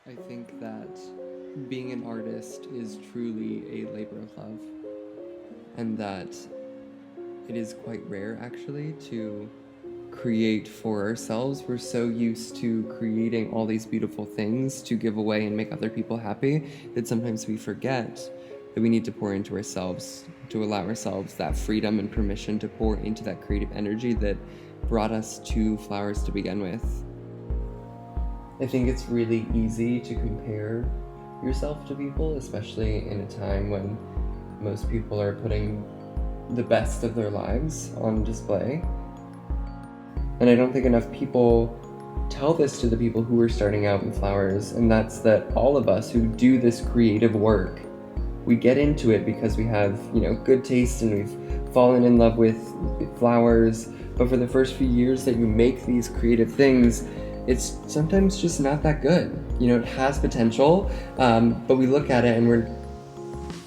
I think that being an artist is truly a labor of love, and that it is quite rare actually to create for ourselves. We're so used to creating all these beautiful things to give away and make other people happy that sometimes we forget that we need to pour into ourselves, to allow ourselves that freedom and permission to pour into that creative energy that brought us to flowers to begin with. I think it's really easy to compare yourself to people, especially in a time when most people are putting the best of their lives on display. And I don't think enough people tell this to the people who are starting out in flowers, and that's that all of us who do this creative work, we get into it because we have, good taste and we've fallen in love with flowers, but for the first few years that you make these creative things, it's sometimes just not that good. It has potential, but we look at it and we're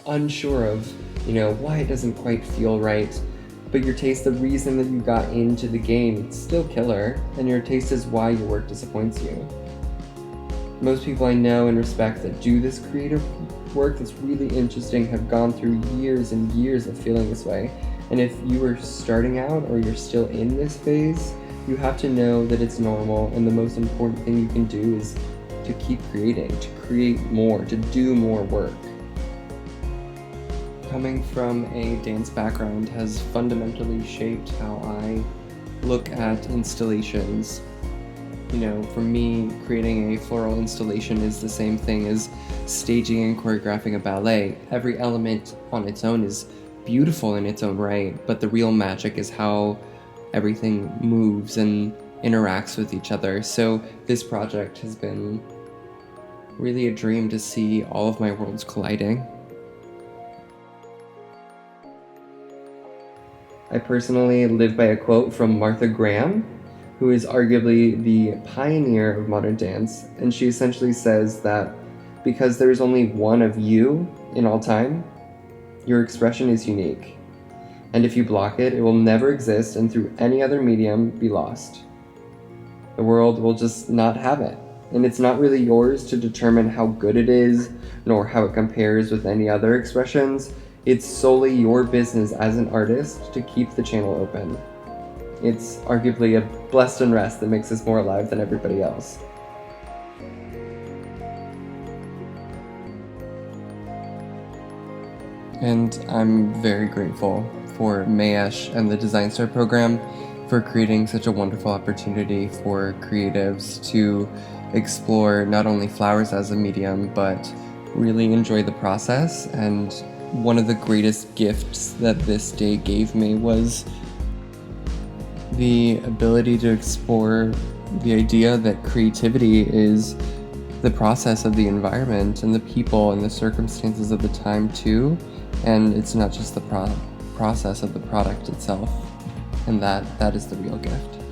unsure of, why it doesn't quite feel right. But your taste, the reason that you got into the game, it's still killer, and your taste is why your work disappoints you. Most people I know and respect that do this creative work that's really interesting have gone through years and years of feeling this way. And if you are starting out or you're still in this phase, you have to know that it's normal, and the most important thing you can do is to keep creating, to create more, to do more work. Coming from a dance background has fundamentally shaped how I look at installations. For me, creating a floral installation is the same thing as staging and choreographing a ballet. Every element on its own is beautiful in its own right, but the real magic is how everything moves and interacts with each other. So this project has been really a dream to see all of my worlds colliding. I personally live by a quote from Martha Graham, who is arguably the pioneer of modern dance, and she essentially says that because there is only one of you in all time, your expression is unique. And if you block it, it will never exist and through any other medium be lost. The world will just not have it. And it's not really yours to determine how good it is, nor how it compares with any other expressions. It's solely your business as an artist to keep the channel open. It's arguably a blessed unrest that makes us more alive than everybody else. And I'm very grateful for Mayesh and the Design Star program for creating such a wonderful opportunity for creatives to explore not only flowers as a medium, but really enjoy the process. And one of the greatest gifts that this day gave me was the ability to explore the idea that creativity is the process of the environment and the people and the circumstances of the time too, and it's not just the process of the product itself, and that is the real gift.